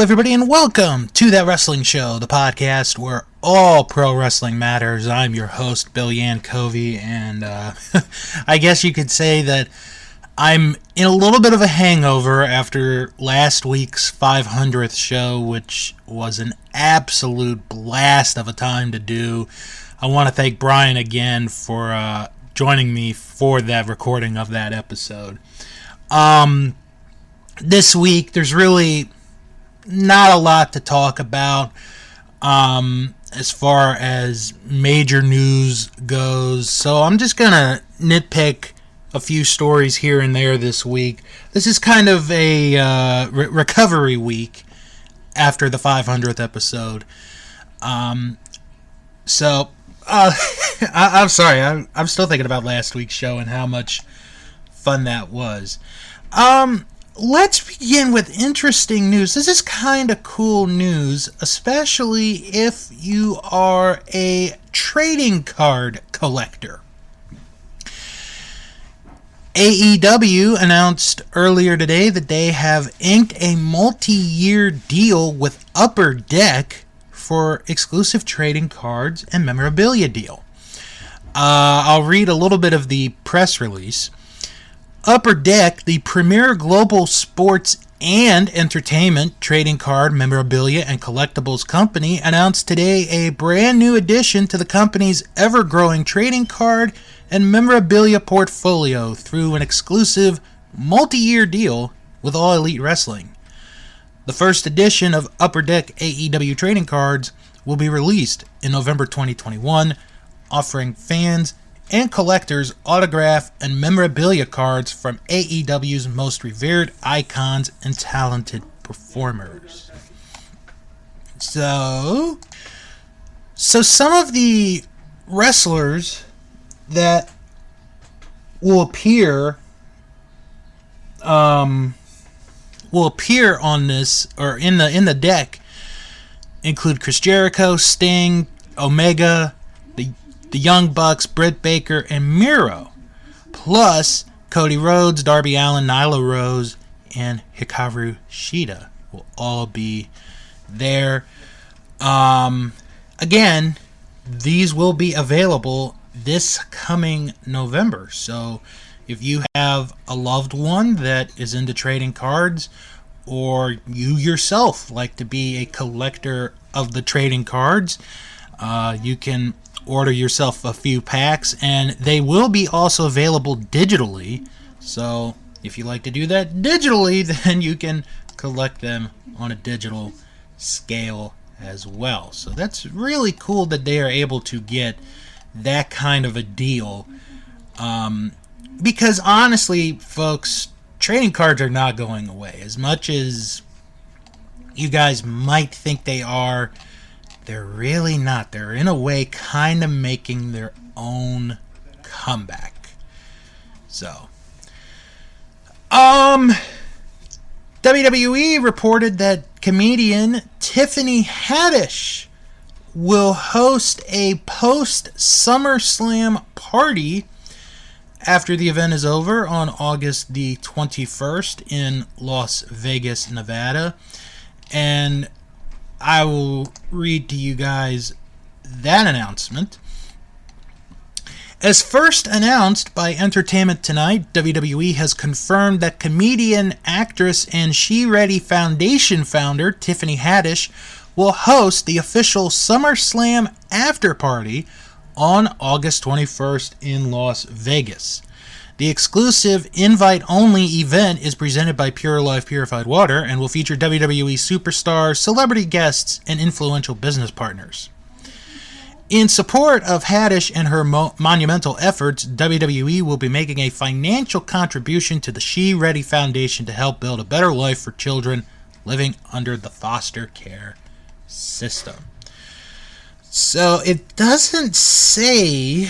everybody, and welcome to That Wrestling Show, the podcast where all pro wrestling matters. I'm your host, Bill Yankovi, and I guess you could say that I'm in a little bit of a hangover after last week's 500th show, which was an absolute blast of a time to do. I want to thank Brian again for joining me for that recording of that episode. This week, there's really not a lot to talk about as far as major news goes, so I'm just going to nitpick a few stories here and there this week. This is kind of a recovery week after the 500th episode. I'm sorry, I'm still thinking about last week's show and how much fun that was. Let's begin with interesting news. This is kind of cool news, especially if you are a trading card collector. AEW announced earlier today that they have inked a multi-year deal with Upper Deck for exclusive trading cards and memorabilia deal. I'll read a little bit of the press release. Upper Deck, the premier global sports and entertainment trading card, memorabilia, and collectibles company, announced today a brand new addition to the company's ever-growing trading card and memorabilia portfolio through an exclusive multi-year deal with All Elite Wrestling. The first edition of Upper Deck AEW trading cards will be released in November 2021, offering fans and collectors autograph and memorabilia cards from AEW's most revered icons and talented performers. So some of the wrestlers that will appear on this, or in the deck, include Chris Jericho, Sting, Omega, the Young Bucks, Britt Baker, and Miro, plus Cody Rhodes, Darby Allin, Nyla Rose, and Hikaru Shida will all be there. Again, these will be available this coming November, so if you have a loved one that is into trading cards, or you yourself like to be a collector of the trading cards, you can order yourself a few packs, and they will be also available digitally. So if you like to do that digitally, then you can collect them on a digital scale as well. So that's really cool that they are able to get that kind of a deal. Because honestly, folks, trading cards are not going away. As much as you guys might think they are, they're really not. They're in a way kind of making their own comeback. So, WWE reported that comedian Tiffany Haddish will host a post-Summerslam party after the event is over on August the 21st in Las Vegas, Nevada. And I will read to you guys that announcement. As first announced by Entertainment Tonight, WWE has confirmed that comedian, actress, and She Ready Foundation founder Tiffany Haddish will host the official SummerSlam after party on August 21st in Las Vegas. The exclusive invite-only event is presented by Pure Life Purified Water and will feature WWE superstars, celebrity guests, and influential business partners. In support of Haddish and her monumental efforts, WWE will be making a financial contribution to the She Ready Foundation to help build a better life for children living under the foster care system. So it doesn't say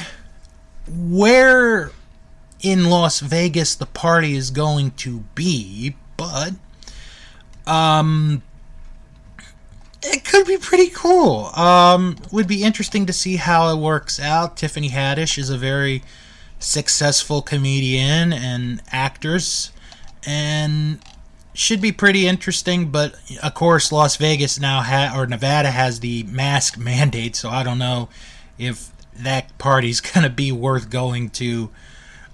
where in Las Vegas the party is going to be, but it could be pretty cool. Would be interesting to see how it works out. Tiffany Haddish is a very successful comedian and actress, and should be pretty interesting, but of course Las Vegas now or Nevada has the mask mandate, so I don't know if that party's gonna be worth going to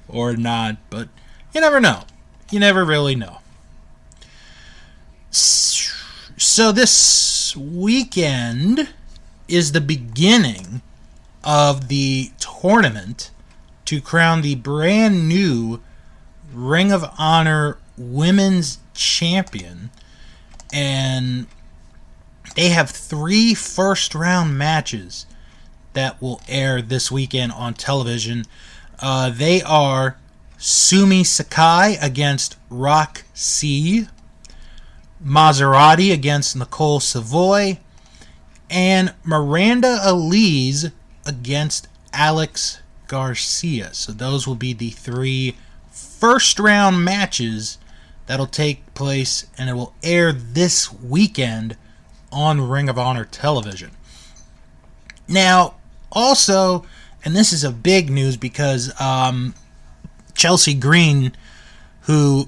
or not, but you never know. You never really know. So this weekend is the beginning of the tournament to crown the brand new Ring of Honor Women's Champion, and they have 3 first-round matches that will air this weekend on television. They are Sumi Sakai against Roxy, Maserati against Nicole Savoy, and Miranda Elise against Alex Garcia. So those will be the 3 first-round matches that'll take place, and it will air this weekend on Ring of Honor television. Now, also, and this is a big news because Chelsea Green, who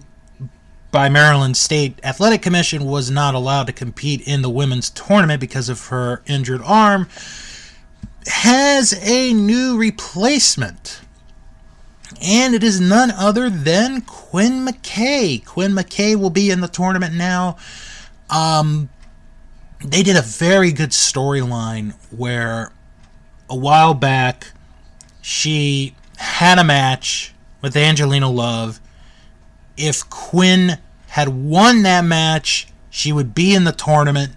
by Maryland State Athletic Commission was not allowed to compete in the women's tournament because of her injured arm, has a new replacement. And it is none other than Quinn McKay. Quinn McKay will be in the tournament now. They did a very good storyline where a while back she had a match with Angelina Love. If Quinn had won that match, she would be in the tournament.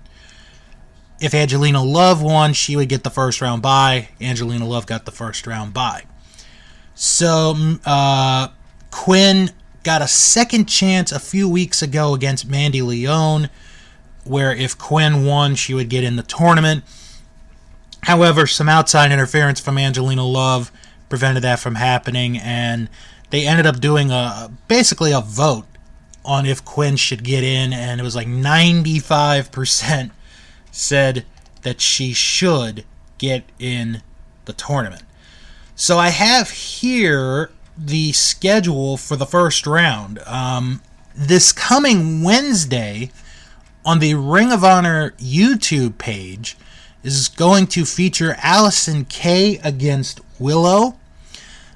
If Angelina Love won, she would get the first round bye. Angelina Love got the first round bye. So Quinn got a second chance a few weeks ago against Mandy Leone, where if Quinn won, she would get in the tournament. However, some outside interference from Angelina Love prevented that from happening, and they ended up doing basically a vote on if Quinn should get in, and it was like 95% said that she should get in the tournament. So I have here the schedule for the first round. This coming Wednesday on the Ring of Honor YouTube page is going to feature Allison Kay against Willow.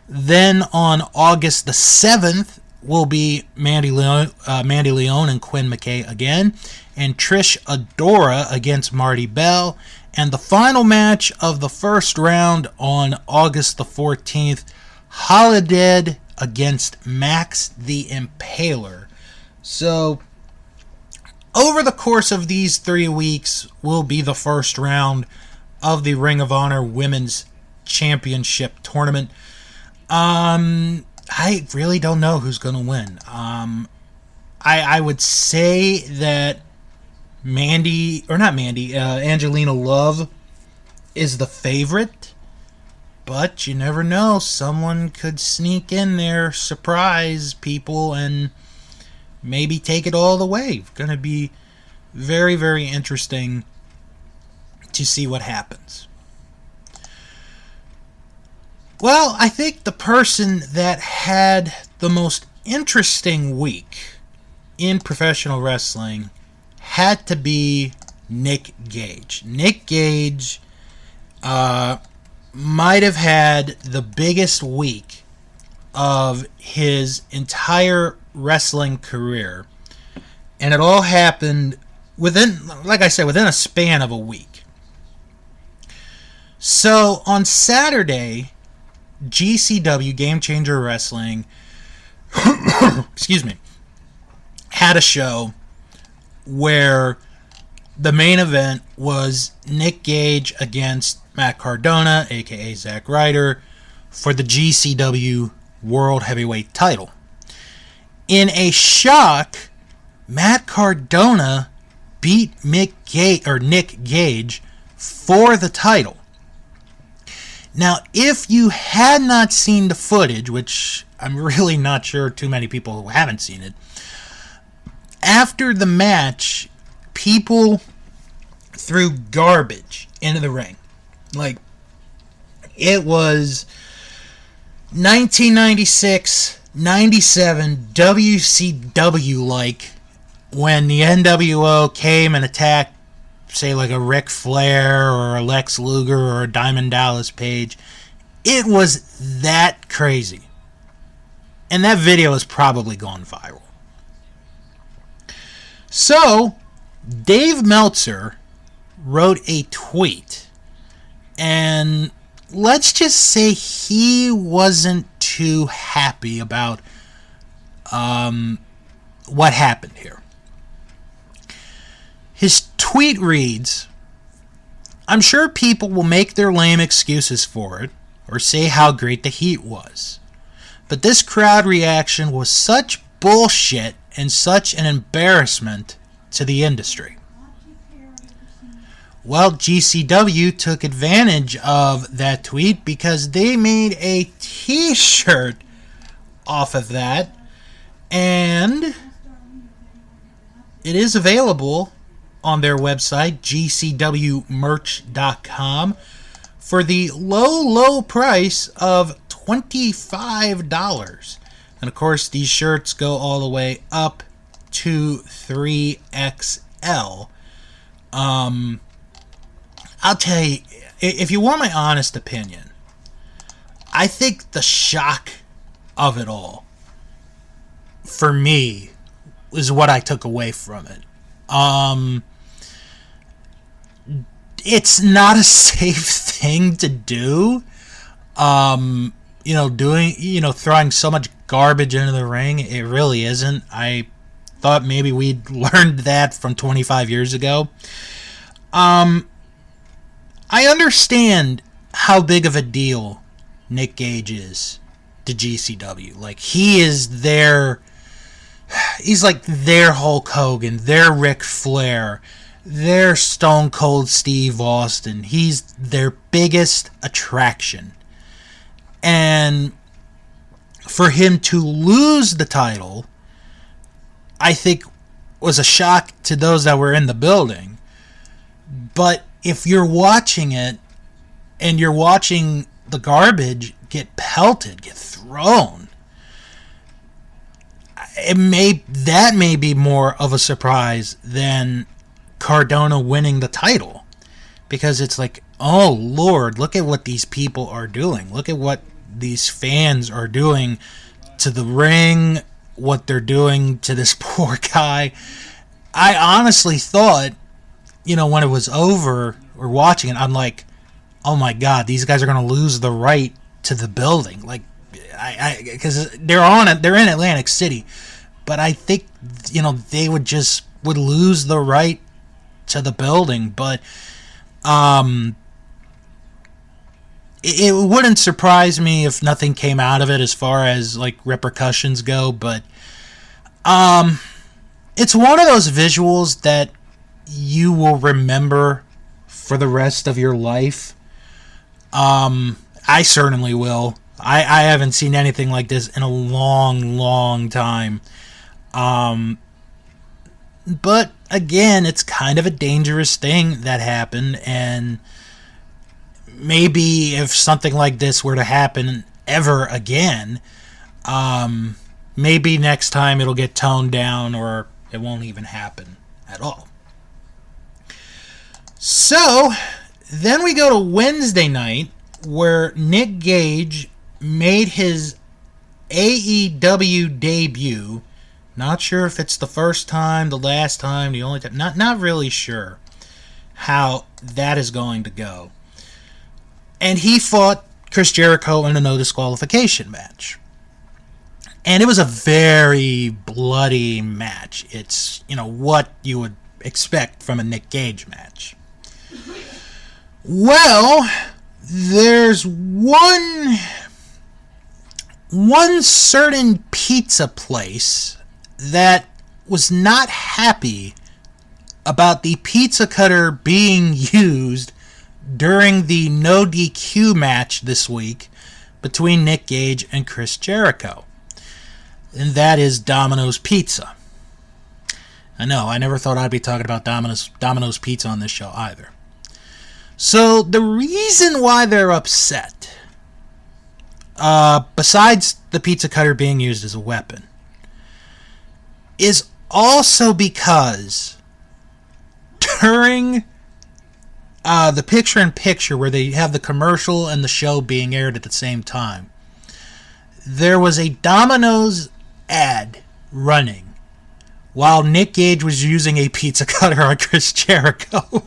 Then on August the 7th will be Mandy Leone and Quinn McKay again, and Trish Adora against Marty Bell. And the final match of the first round on August the 14th, Holiday against Max the Impaler. So, over the course of these 3 weeks will be the first round of the Ring of Honor Women's Championship Tournament. I really don't know who's going to win. I would say that Angelina Love is the favorite, but you never know. Someone could sneak in there, surprise people, and maybe take it all the way. It's going to be very, very interesting to see what happens. Well, I think the person that had the most interesting week in professional wrestling had to be Nick Gage. Nick Gage might have had the biggest week of his entire wrestling career, and it all happened within a span of a week. So on Saturday, GCW, Game Changer Wrestling, excuse me, had a show where the main event was Nick Gage against Matt Cardona, aka Zack Ryder, for the GCW World Heavyweight title. In a shock, Matt Cardona beat Nick Gage for the title. Now, if you had not seen the footage, which I'm really not sure too many people who haven't seen it, after the match, people threw garbage into the ring. Like, it was 1996, 97 WCW-like when the NWO came and attacked, say, like a Ric Flair or a Lex Luger or a Diamond Dallas Page, it was that crazy. And that video has probably gone viral. So, Dave Meltzer wrote a tweet, and let's just say he wasn't too happy about what happened here. His tweet reads, "I'm sure people will make their lame excuses for it, or say how great the heat was. But this crowd reaction was such bullshit and such an embarrassment to the industry." Well, GCW took advantage of that tweet because they made a t-shirt off of that, and it is available on their website, gcwmerch.com, for the low, low price of $25. And of course, these shirts go all the way up to 3XL. I'll tell you, if you want my honest opinion, I think the shock of it all, for me, is what I took away from it. It's not a safe thing to do. Throwing so much garbage into the ring, it really isn't. I thought maybe we'd learned that from 25 years ago. I understand how big of a deal Nick Gage is to GCW. Like, he's like their Hulk Hogan, their Ric Flair, their Stone Cold Steve Austin. He's their biggest attraction. And for him to lose the title, I think, was a shock to those that were in the building. But if you're watching it and you're watching the garbage get pelted, get thrown, that may be more of a surprise than Cardona winning the title, because it's like, oh Lord, look at what these people are doing. Look at what these fans are doing to the ring, what they're doing to this poor guy. I honestly thought, when it was over or watching it, I'm like, oh my God, these guys are going to lose the right to the building. Like, because they're in Atlantic City, but I think, they would lose the right to the building. But it wouldn't surprise me if nothing came out of it as far as like repercussions go. But it's one of those visuals that you will remember for the rest of your life. I certainly will. I haven't seen anything like this in a long, long time. But again, it's kind of a dangerous thing that happened, and maybe if something like this were to happen ever again, maybe next time it'll get toned down, or it won't even happen at all. So, then we go to Wednesday night, where Nick Gage made his AEW debut. Not sure if it's the first time, the last time, the only time. Not really sure how that is going to go. And he fought Chris Jericho in a no disqualification match. And it was a very bloody match. It's, what you would expect from a Nick Gage match. Well, there's one certain pizza place that was not happy about the pizza cutter being used during the no DQ match this week between Nick Gage and Chris Jericho. And that is Domino's Pizza. I know, I never thought I'd be talking about Domino's Pizza on this show either. So, the reason why they're upset, besides the pizza cutter being used as a weapon, is also because during the picture-in-picture where they have the commercial and the show being aired at the same time, there was a Domino's ad running while Nick Gage was using a pizza cutter on Chris Jericho.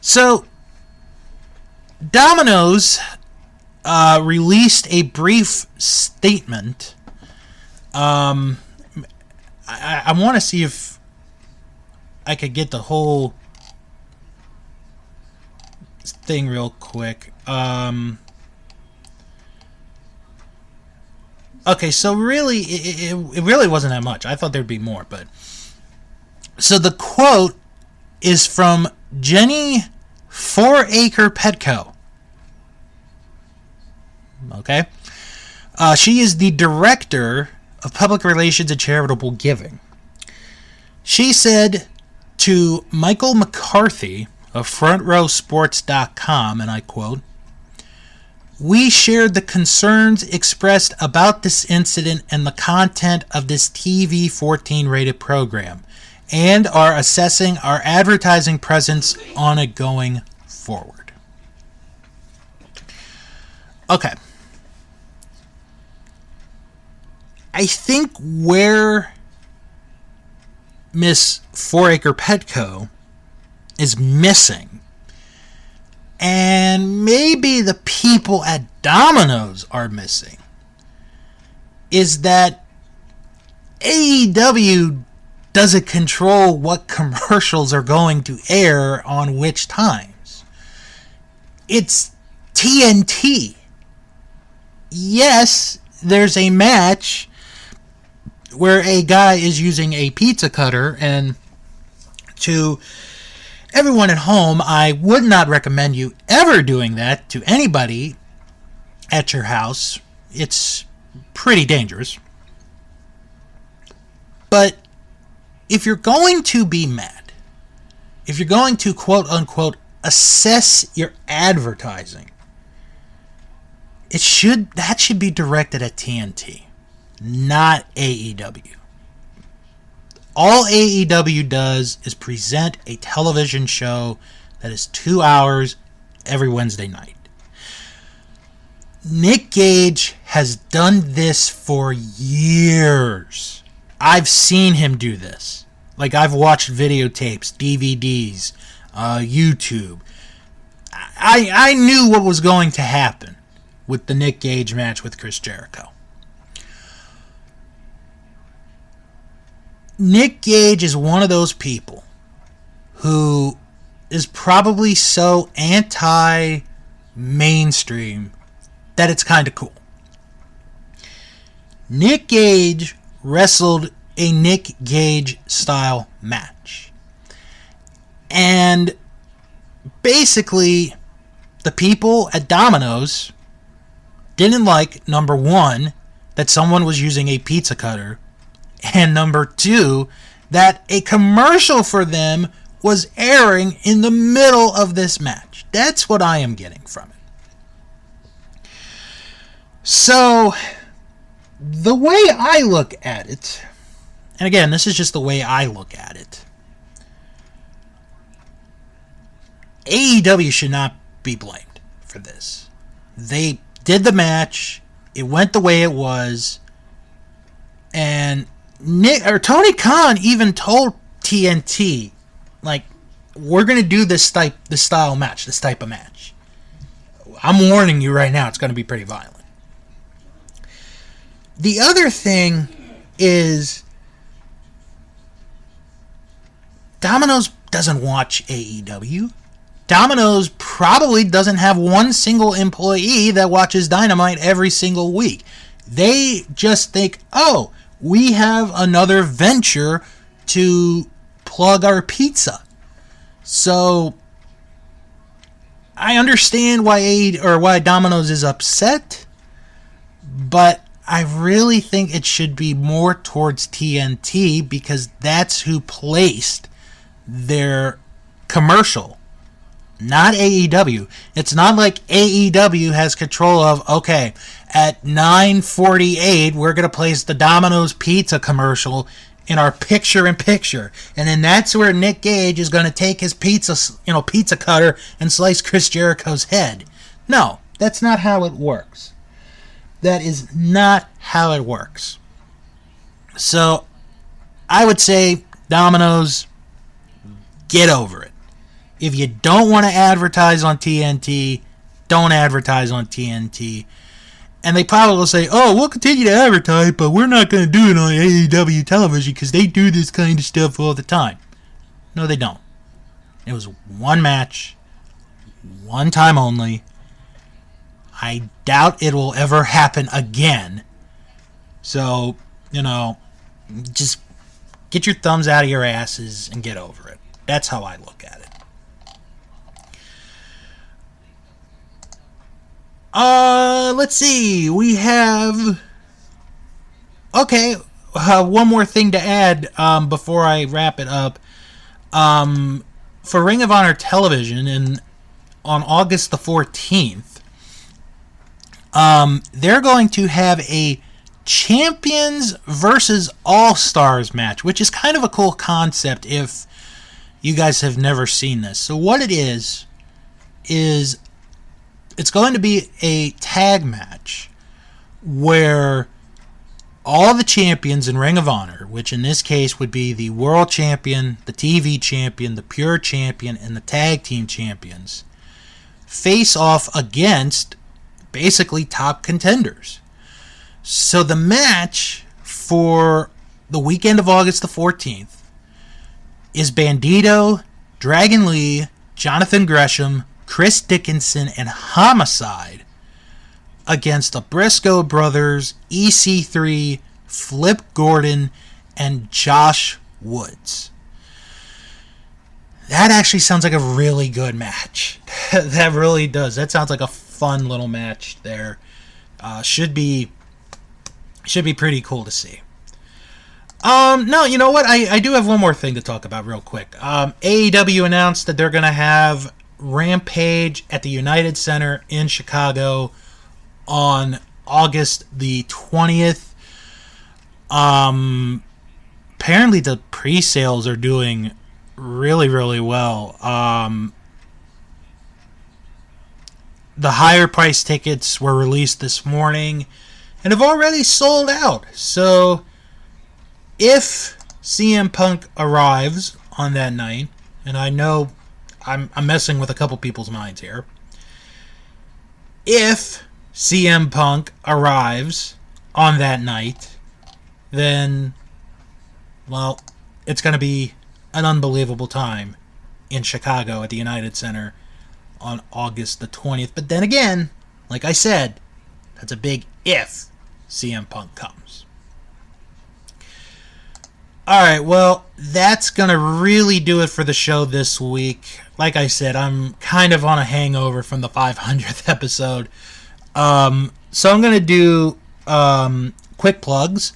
So, Domino's released a brief statement. I want to see if I could get the whole thing real quick. Okay, so really, it really wasn't that much. I thought there'd be more, but... So the quote is from Jenny 4-Acre Petco. Okay? She is the director of public relations and charitable giving. She said to Michael McCarthy of FrontRowSports.com, and I quote, "We shared the concerns expressed about this incident and the content of this TV 14 rated program, and are assessing our advertising presence on it going forward." Okay. I think where Miss 4-Acre Petco is missing, and maybe the people at Domino's are missing, is that AEW doesn't control what commercials are going to air on which times. It's TNT. Yes, there's a match where a guy is using a pizza cutter, and to everyone at home, I would not recommend you ever doing that to anybody at your house. It's pretty dangerous. But if you're going to be mad, if you're going to quote unquote assess your advertising, that should be directed at TNT, not AEW. All AEW does is present a television show that is 2 hours every Wednesday night. Nick Gage has done this for years. I've seen him do this. Like, I've watched videotapes, DVDs, YouTube. I knew what was going to happen with the Nick Gage match with Chris Jericho. Nick Gage is one of those people who is probably so anti-mainstream that it's kind of cool. Nick Gage wrestled a Nick Gage style match. And basically, the people at Domino's didn't like, number one, that someone was using a pizza cutter, and number two, that a commercial for them was airing in the middle of this match. That's what I am getting from it. So, the way I look at it, and again, this is just the way I look at it, AEW should not be blamed for this. They did the match, it went the way it was, and Tony Khan even told TNT, like, we're going to do this type of match. I'm warning you right now, it's going to be pretty violent. The other thing is, Domino's doesn't watch AEW. Domino's probably doesn't have one single employee that watches Dynamite every single week. They just think, oh, we have another venture to plug our pizza. So I understand why Domino's is upset, but I really think it should be more towards TNT because that's who placed their commercial, not AEW. It's not like AEW has control of, okay, At 9:48, we're going to place the Domino's Pizza commercial in our picture-in-picture. And then that's where Nick Gage is going to take his pizza cutter and slice Chris Jericho's head. No, that's not how it works. That is not how it works. So, I would say, Domino's, get over it. If you don't want to advertise on TNT, don't advertise on TNT. And they probably will say, oh, we'll continue to advertise, but we're not going to do it on AEW television because they do this kind of stuff all the time. No, they don't. It was one match, one time only. I doubt it will ever happen again. So, just get your thumbs out of your asses and get over it. That's how I look at it. Let's see. We have... Okay, one more thing to add before I wrap it up. For Ring of Honor Television, on August the 14th, they're going to have a Champions versus All-Stars match, which is kind of a cool concept if you guys have never seen this. So what it is it's going to be a tag match where all the champions in Ring of Honor, which in this case would be the World Champion, the TV Champion, the Pure Champion, and the Tag Team Champions, face off against basically top contenders. So the match for the weekend of August the 14th is Bandito, Dragon Lee, Jonathan Gresham, Chris Dickinson, and Homicide against the Briscoe Brothers, EC3, Flip Gordon, and Josh Woods. That actually sounds like a really good match. That really does. That sounds like a fun little match there. Should be pretty cool to see. No, you know what? I do have one more thing to talk about real quick. AEW announced that they're going to have Rampage at the United Center in Chicago on August the 20th. Apparently the pre-sales are doing really, really well. The higher price tickets were released this morning and have already sold out. So if CM Punk arrives on that night, and I know I'm messing with a couple people's minds here. If CM Punk arrives on that night, then, well, it's going to be an unbelievable time in Chicago at the United Center on August the 20th. But then again, like I said, that's a big if CM Punk comes. Alright, well, that's going to really do it for the show this week. Like I said, I'm kind of on a hangover from the 500th episode. So I'm going to do quick plugs.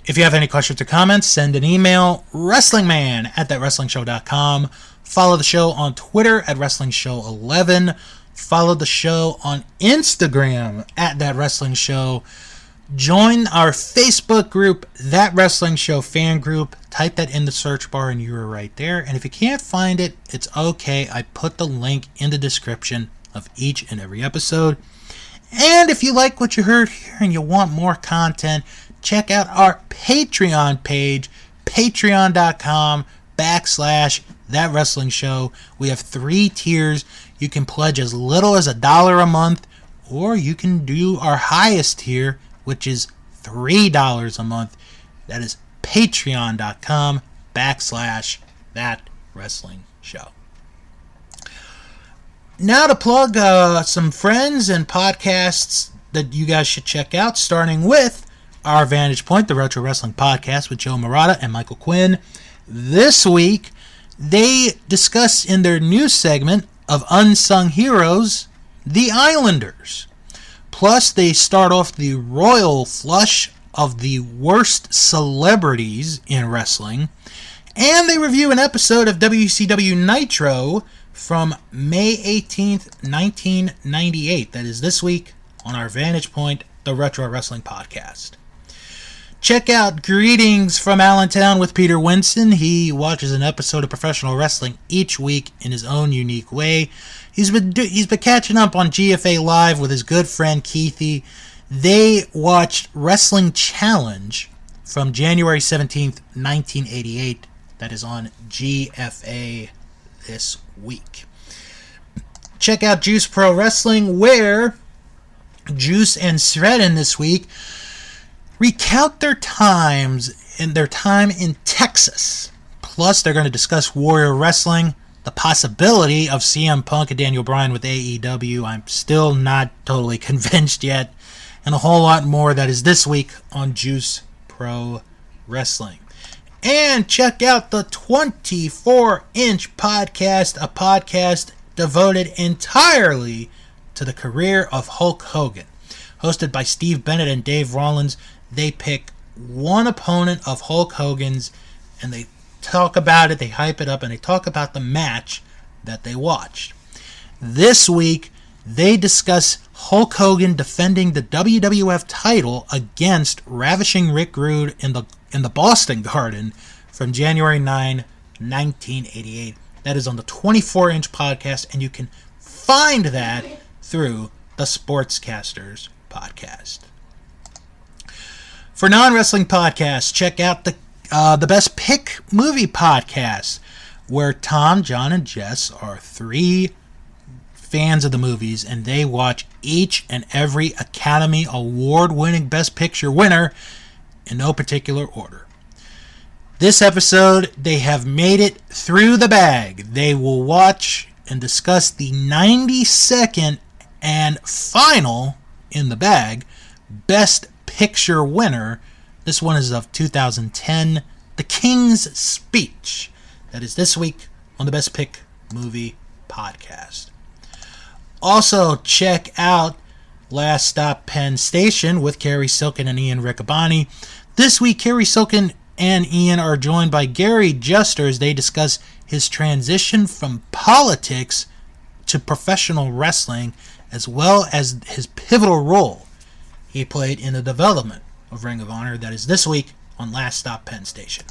If you have any questions or comments, send an email, wrestlingman@thatwrestlingshow.com. Follow the show on Twitter at WrestlingShow11. Follow the show on Instagram at @ThatWrestlingShow. Join our Facebook group, That Wrestling Show Fan Group. Type that in the search bar and you're right there. And if you can't find it, it's okay. I put the link in the description of each and every episode. And if you like what you heard here and you want more content, check out our Patreon page, patreon.com/That Wrestling Show. We have 3 tiers. You can pledge as little as $1 a month, or you can do our highest tier, which is $3 a month. That is patreon.com/That Wrestling Show. Now to plug some friends and podcasts that you guys should check out, starting with our Vantage Point, the Retro Wrestling Podcast with Joe Murata and Michael Quinn. This week, they discuss in their news segment of Unsung Heroes, the Islanders. Plus, they start off the royal flush of the worst celebrities in wrestling. And they review an episode of WCW Nitro from May 18th, 1998. That is this week on our Vantage Point, the Retro Wrestling Podcast. Check out Greetings from Allentown with Peter Winston. He watches an episode of professional wrestling each week in his own unique way. He's been catching up on GFA Live with his good friend Keithy. They watched Wrestling Challenge from January 17th, 1988. That is on GFA this week. Check out Juice Pro Wrestling, where Juice and Sredden this week recount their time in Texas. Plus, they're going to discuss Warrior Wrestling, the possibility of CM Punk and Daniel Bryan with AEW. I'm still not totally convinced yet. And a whole lot more that is this week on Juice Pro Wrestling. And check out the 24-inch podcast, a podcast devoted entirely to the career of Hulk Hogan. Hosted by Steve Bennett and Dave Rollins, they pick one opponent of Hulk Hogan's and they talk about it, they hype it up, and they talk about the match that they watched. This week, they discuss Hulk Hogan defending the WWF title against Ravishing Rick Rude in the Boston Garden from January 9, 1988. That is on the 24-inch podcast, and you can find that through the Sportscasters podcast. For non-wrestling podcasts, check out the Best Pick Movie podcast, where Tom, John, and Jess are three fans of the movies, and they watch each and every Academy Award-winning Best Picture winner in no particular order. This episode, they have made it through the bag. They will watch and discuss the 92nd and final in the bag Best Picture winner. This one is of 2010, The King's Speech. That is this week on the Best Pick Movie podcast. Also, check out Last Stop Penn Station with Kerry Silken and Ian Riccaboni. This week, Kerry Silken and Ian are joined by Gary Juster as they discuss his transition from politics to professional wrestling, as well as his pivotal role he played in the development of Ring of Honor. That is this week on Last Stop Penn Station.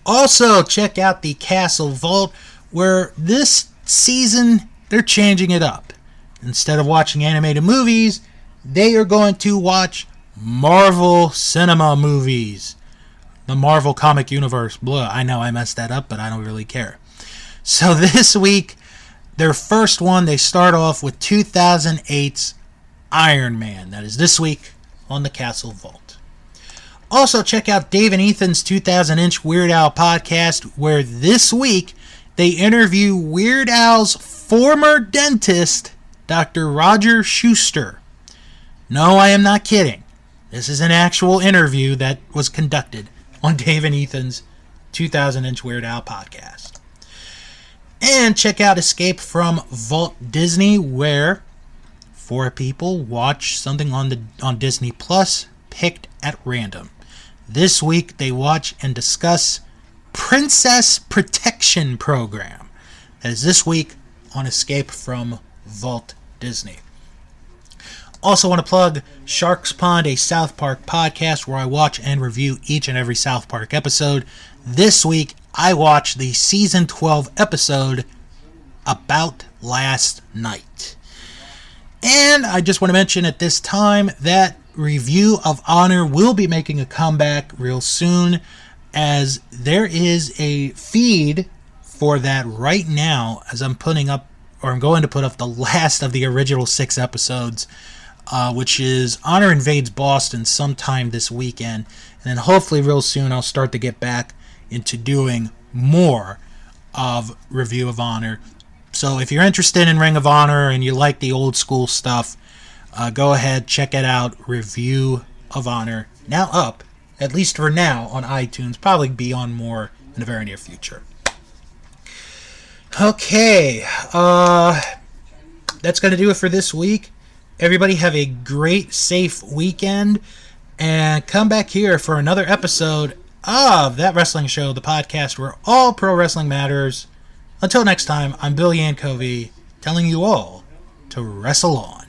Also, check out the Castle Vault, where this season they're changing it up. Instead of watching animated movies, they are going to watch Marvel cinema movies. The Marvel Comic Universe. Blah. I know I messed that up, but I don't really care. So this week, their first one, they start off with 2008's Iron Man. That is this week on the Castle Vault. Also, check out Dave and Ethan's 2000-inch Weird Al podcast, where this week they interview Weird Al's former dentist, Dr. Roger Schuster. No, I am not kidding. This is an actual interview that was conducted on Dave and Ethan's 2000-inch Weird Al podcast. And check out Escape from Vault Disney, where four people watch something on Disney Plus, picked at random. This week, they watch and discuss Princess Protection Program. That is this week on Escape from Vault Disney. Also want to plug Sharks Pond, a South Park podcast where I watch and review each and every South Park episode. This week, I watched the Season 12 episode About Last Night. And I just want to mention at this time that Review of Honor will be making a comeback real soon, as there is a feed for that right now, as I'm going to put up the last of the original 6 episodes, which is Honor Invades Boston sometime this weekend. And then hopefully real soon I'll start to get back into doing more of Review of Honor. So if you're interested in Ring of Honor and you like the old school stuff, go ahead, check it out. Review of Honor, now up, at least for now, on iTunes. Probably be on more in the very near future. Okay, that's going to do it for this week. Everybody have a great, safe weekend, and come back here for another episode of That Wrestling Show, the podcast where all pro wrestling matters. Until next time, I'm Bill Yankovic, telling you all to wrestle on.